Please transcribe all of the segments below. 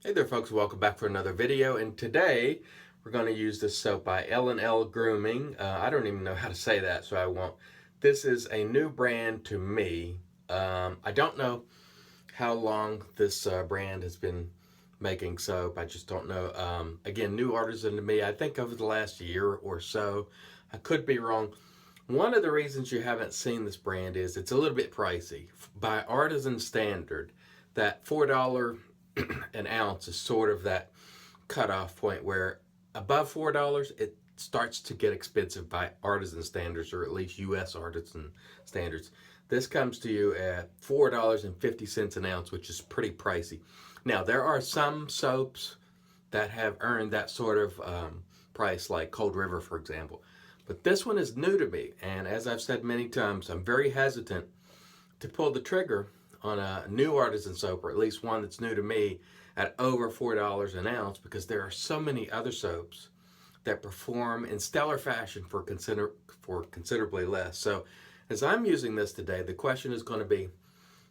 Hey there folks, welcome back for another video, and today we're going to use this soap by L&L Grooming. I don't even know how to say that, so I won't. This is a new brand to me. I don't know how long this brand has been making soap. I just don't know. Again, new artisan to me. I think over the last year or so. I could be wrong. One of the reasons you haven't seen this brand is it's a little bit pricey. By artisan standard, that $4 an ounce is sort of that cutoff point where above $4 it starts to get expensive by artisan standards, or at least U.S. artisan standards. This comes to you at $4.50 an ounce, which is pretty pricey. Now, there are some soaps that have earned that sort of price, like Cold River, for example. But this one is new to me, and as I've said many times, I'm very hesitant to pull the trigger on a new artisan soap, or at least one that's new to me, at over $4 an ounce, because there are so many other soaps that perform in stellar fashion for considerably less. So as I'm using this today, the question is going to be,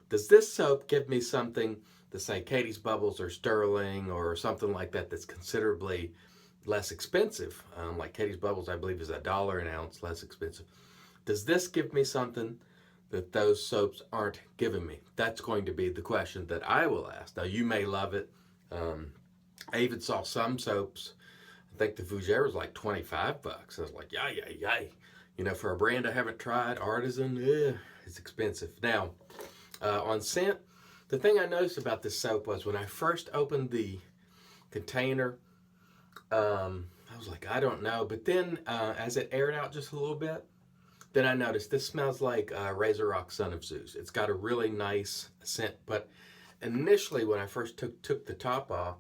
does this soap give me something to say Katie's Bubbles or Sterling or something like that that's considerably less expensive? Like Katie's Bubbles, I believe, is $1 an ounce less expensive. Does this give me something that those soaps aren't giving me? That's going to be the question that I will ask. Now, you may love it. I even saw some soaps. I think the Fougere was like 25 bucks. I was like, yay. You know, for a brand I haven't tried, artisan, it's expensive. Now, on scent, the thing I noticed about this soap was when I first opened the container, I was like, I don't know. But then as it aired out just a little bit, then I noticed this smells like RazoRock Son of Zeus. It's got a really nice scent, but initially when I first took the top off,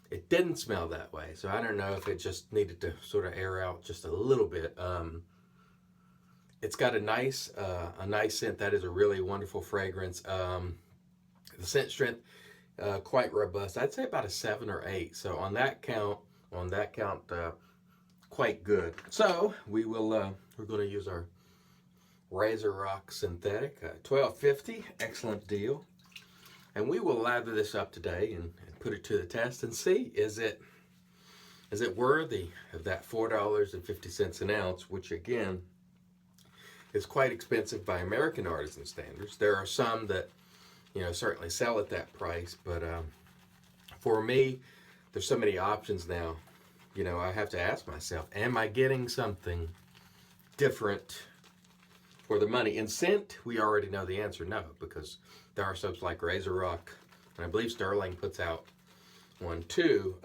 it didn't smell that way. So I don't know if it just needed to sort of air out just a little bit. It's got a nice scent. That is a really wonderful fragrance. The scent strength, quite robust. I'd say about a 7 or 8. So on that count, quite good. So we're going to use our RazoRock synthetic, $12.50, excellent deal. And we will lather this up today and put it to the test and see, is it worthy of that $4.50 an ounce, which again is quite expensive by American artisan standards. There are some that, you know, certainly sell at that price, but for me, there's so many options now. You know, I have to ask myself, am I getting something different for the money? In scent, we already know the answer, no, because there are soaps like RazoRock, and I believe Sterling puts out one too,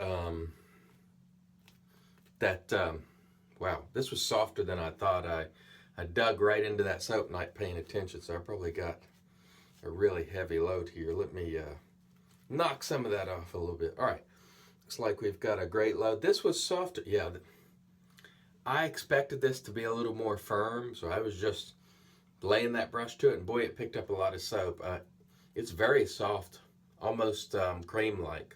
wow, this was softer than I thought. I dug right into that soap, not paying attention, so I probably got a really heavy load here. Let me knock some of that off a little bit. All right, looks like we've got a great load. This was softer. Yeah, I expected this to be a little more firm, so I was just laying that brush to it, and boy, it picked up a lot of soap. It's very soft, almost cream-like.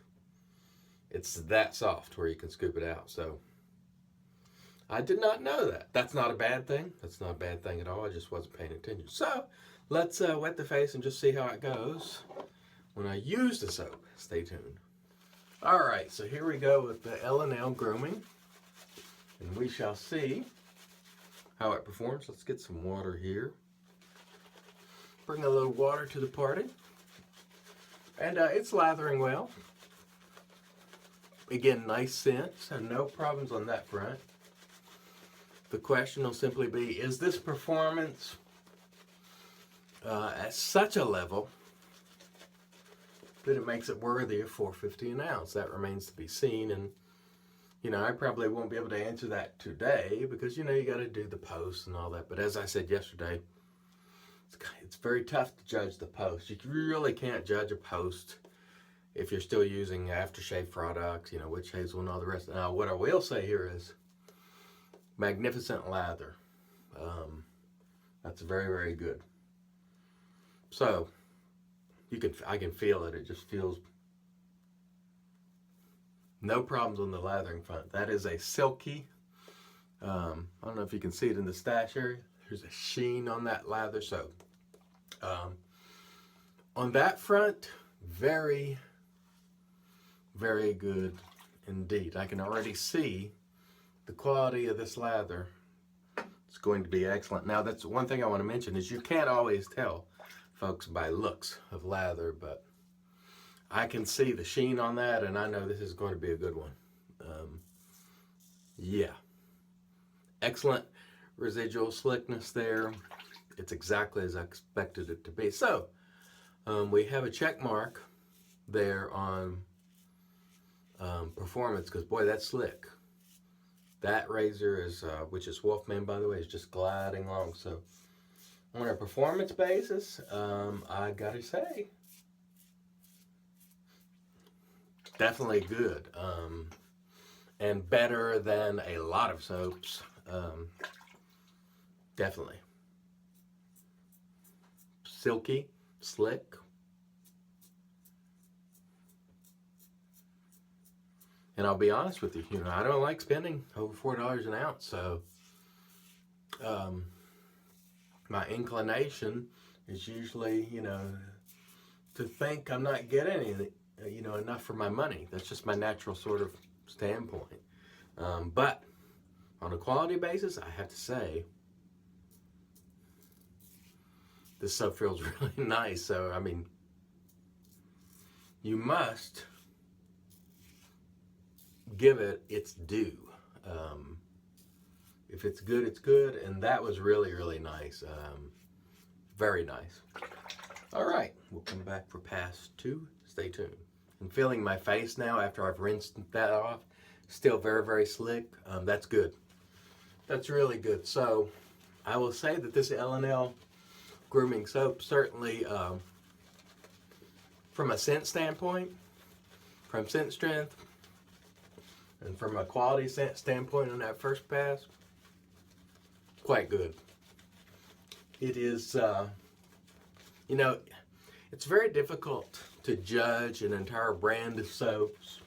It's that soft where you can scoop it out. So I did not know that. That's not a bad thing. That's not a bad thing at all. I just wasn't paying attention. So let's wet the face and just see how it goes when I use the soap. Stay tuned. All right, so here we go with the L&L Grooming, and we shall see how it performs. Let's get some water here. Bring a little water to the party. And it's lathering well. Again, nice scent, so no problems on that front. The question will simply be, is this performance at such a level that it makes it worthy of $4.50 an ounce? That remains to be seen, and you know, I probably won't be able to answer that today because, you know, you got to do the post and all that. But as I said yesterday, it's very tough to judge the post. You really can't judge a post if you're still using aftershave products, you know, witch hazel and all the rest. Now, what I will say here is magnificent lather. That's very, very good. So I can feel it. It just feels no problems on the lathering front. That is a silky, I don't know if you can see it in the stash area. There's a sheen on that lather. So on that front, very, very good indeed. I can already see the quality of this lather. It's going to be excellent. Now, that's one thing I want to mention is you can't always tell, folks, by looks of lather, but I can see the sheen on that, and I know this is going to be a good one. Yeah. Excellent residual slickness there. It's exactly as I expected it to be. So, we have a check mark there on performance, because boy, that's slick. That razor is, which is Wolfman, by the way, is just gliding along. So on a performance basis, I gotta say, definitely good, and better than a lot of soaps. Definitely silky, slick. And I'll be honest with you, I don't like spending over $4 an ounce, so my inclination is usually, to think I'm not getting anything, enough for my money. That's just my natural sort of standpoint. But on a quality basis, I have to say, this soap feels really nice. So, I mean, you must give it its due. If it's good, it's good, and that was really, really nice. Very nice. All right, we'll come back for pass 2. Stay tuned. I'm feeling my face now after I've rinsed that off. Still very, very slick. That's good. That's really good. So I will say that this L&L grooming soap certainly, from a scent standpoint, from scent strength, and from a quality scent standpoint on that first pass, quite good. It is, it's very difficult to judge an entire brand of soaps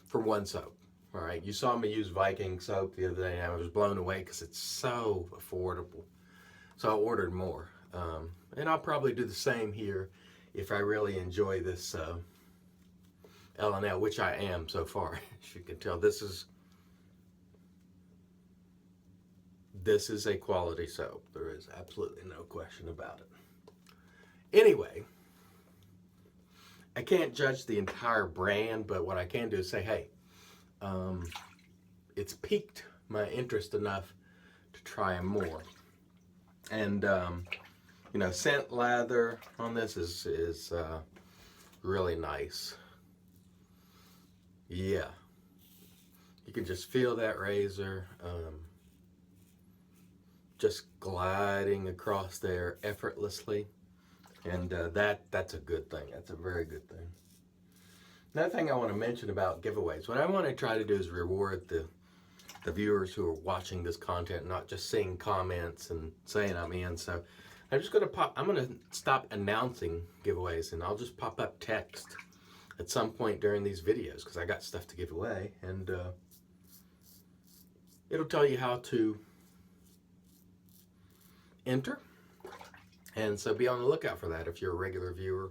from one soap. All right, you saw me use Viking soap the other day, and I was blown away because it's so affordable. So I ordered more, and I'll probably do the same here if I really enjoy this L&L, which I am so far. As you can tell, this is a quality soap. There is absolutely no question about it. Anyway, I can't judge the entire brand, but what I can do is say, hey, it's piqued my interest enough to try them more. And scent lather on this is really nice. Yeah, you can just feel that razor just gliding across there effortlessly, and that's a good thing. That's a very good thing. Another thing I want to mention about giveaways, what I want to try to do is reward the viewers who are watching this content, not just seeing comments and saying I'm in. So I'm going to stop announcing giveaways, and I'll just pop up text at some point during these videos, because I got stuff to give away, and it'll tell you how to enter. And so be on the lookout for that if you're a regular viewer.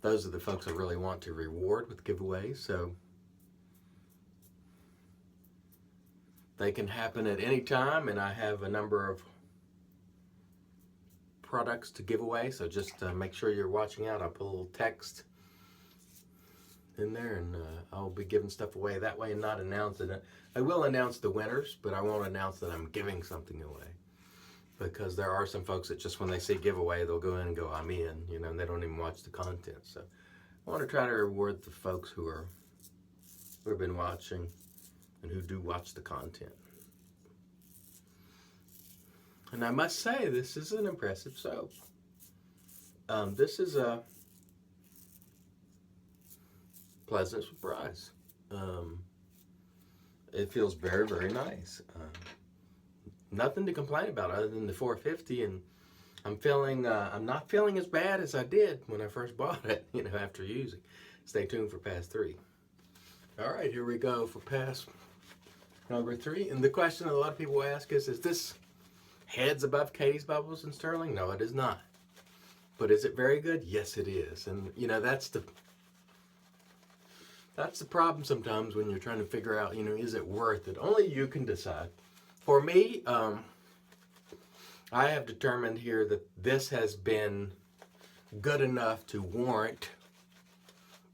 Those are the folks I really want to reward with giveaways. So they can happen at any time, and I have a number of products to give away. So just make sure you're watching out. I'll put a little text in there, and I'll be giving stuff away that way and not announcing it. I will announce the winners, but I won't announce that I'm giving something away, because there are some folks that just when they see giveaway, they'll go in and go, I'm in, and they don't even watch the content. So I want to try to reward the folks who have been watching and who do watch the content. And I must say, this is an impressive soap. This is a pleasant surprise. It feels very, very nice. Nothing to complain about other than the $4.50, and I'm not feeling as bad as I did when I first bought it, after using. Stay tuned for pass 3. All right, here we go for pass number 3. And the question that a lot of people ask is this heads above Katie's Bubbles and Sterling? No, it is not. But is it very good? Yes, it is. And you know, that's the problem sometimes when you're trying to figure out, you know, is it worth it? Only you can decide. For me, I have determined here that this has been good enough to warrant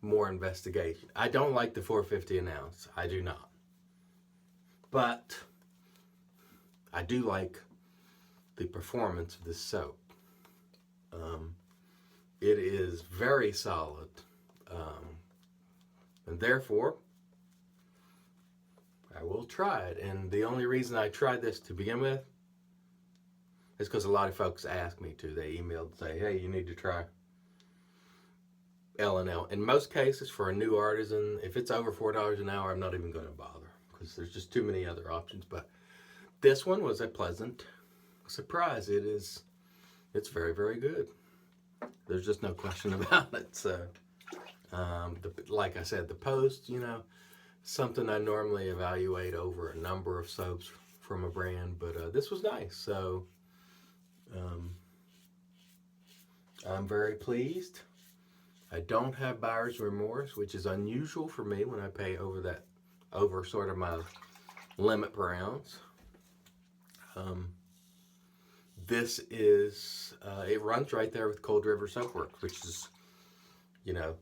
more investigation. I don't like the $4.50 an ounce. I do not. But I do like the performance of this soap. It is very solid. And therefore, I will try it. And the only reason I tried this to begin with is because a lot of folks asked me to. They emailed and say, hey, you need to try L&L. In most cases, for a new artisan, if it's over $4 an hour, I'm not even going to bother because there's just too many other options. But this one was a pleasant surprise. It's very, very good. There's just no question about it. So, like I said, the Post, you know, something I normally evaluate over a number of soaps from a brand, but this was nice. So, I'm very pleased. I don't have buyer's remorse, which is unusual for me when I pay over sort of my limit per ounce. This is, it runs right there with Cold River Soapworks, which is, you know,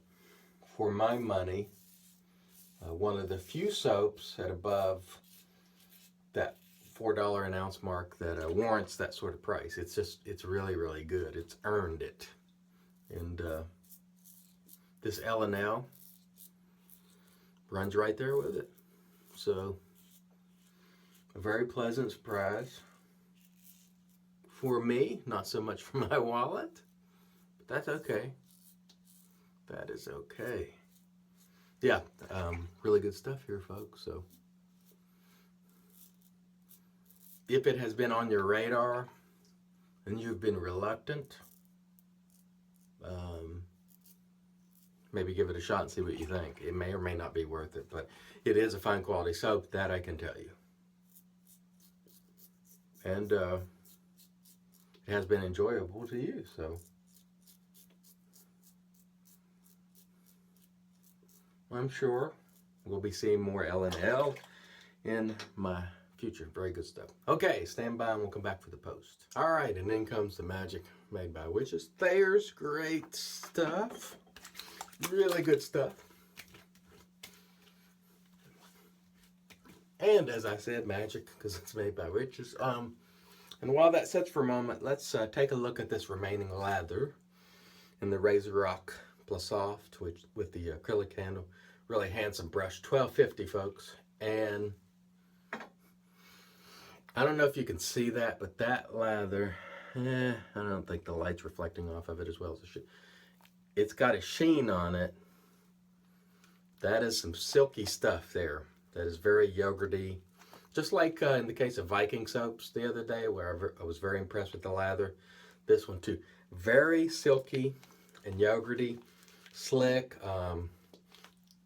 for my money, one of the few soaps at above that $4 an ounce mark that warrants that sort of price. It's really, really good. It's earned it. And this L&L runs right there with it. So, a very pleasant surprise. For me, not so much for my wallet, but that's okay. That is okay. Yeah, really good stuff here, folks. So, if it has been on your radar and you've been reluctant, maybe give it a shot and see what you think. It may or may not be worth it, but it is a fine quality soap, that I can tell you. And it has been enjoyable to use, so I'm sure we'll be seeing more L&L in my future. Very good stuff. Okay, stand by and we'll come back for the Post. All right, and then comes the magic made by witches. There's great stuff. Really good stuff. And as I said, magic, because it's made by witches. And while that sits for a moment, let's take a look at this remaining lather in the RazoRock Plissoft, which with the acrylic handle. Really handsome brush, $12.50, folks. And I don't know if you can see that, but that lather, I don't think the light's reflecting off of it as well as it should. It's got a sheen on it. That is some silky stuff there. That is very yogurty. Just like in the case of Viking soaps the other day, where I was very impressed with the lather. This one too. Very silky and yogurty, slick.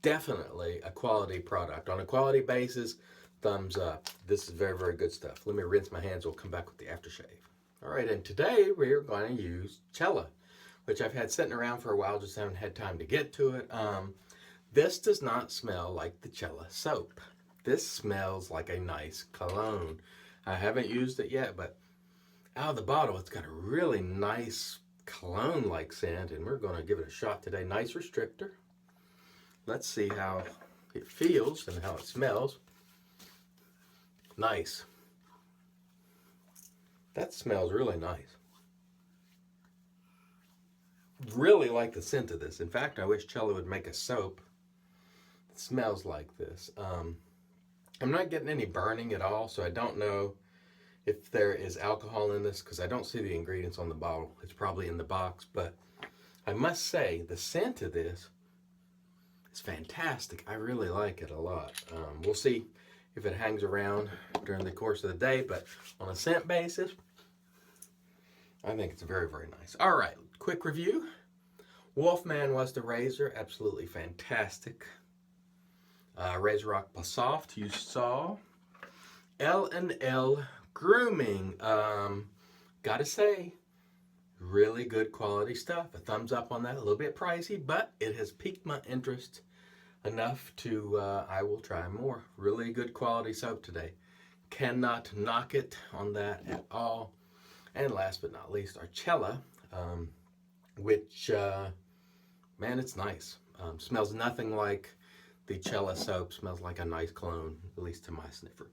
Definitely a quality product. On a quality basis, thumbs up. This is very, very good stuff. Let me rinse my hands. We'll come back with the aftershave. All right, and today we're going to use Cella, which I've had sitting around for a while, just haven't had time to get to it. This does not smell like the Cella soap. This smells like a nice cologne. I haven't used it yet, but out of the bottle, it's got a really nice cologne-like scent, and we're going to give it a shot today. Nice restrictor. Let's see how it feels and how it smells. Nice. That smells really nice. Really like the scent of this. In fact, I wish Cella would make a soap that smells like this. I'm not getting any burning at all, so I don't know if there is alcohol in this because I don't see the ingredients on the bottle. It's probably in the box, but I must say the scent of this is fantastic. I really like it a lot. We'll see if it hangs around during the course of the day, but on a scent basis, I think it's very, very nice. All right, quick review. Wolfman was the razor, absolutely fantastic. RazoRock Plissoft, you saw. L&L Grooming, gotta say, Really good quality stuff. A thumbs up on that. A little bit pricey, but it has piqued my interest enough to, I will try more. Really good quality soap today. Cannot knock it on that at all. And last but not least, our Cella, which, man, it's nice. Smells nothing like the Cella soap. Smells like a nice cologne, at least to my sniffer.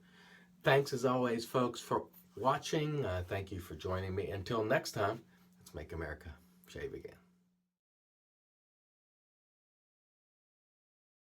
Thanks as always, folks, for watching. Thank you for joining me. Until next time, let's make America shave again.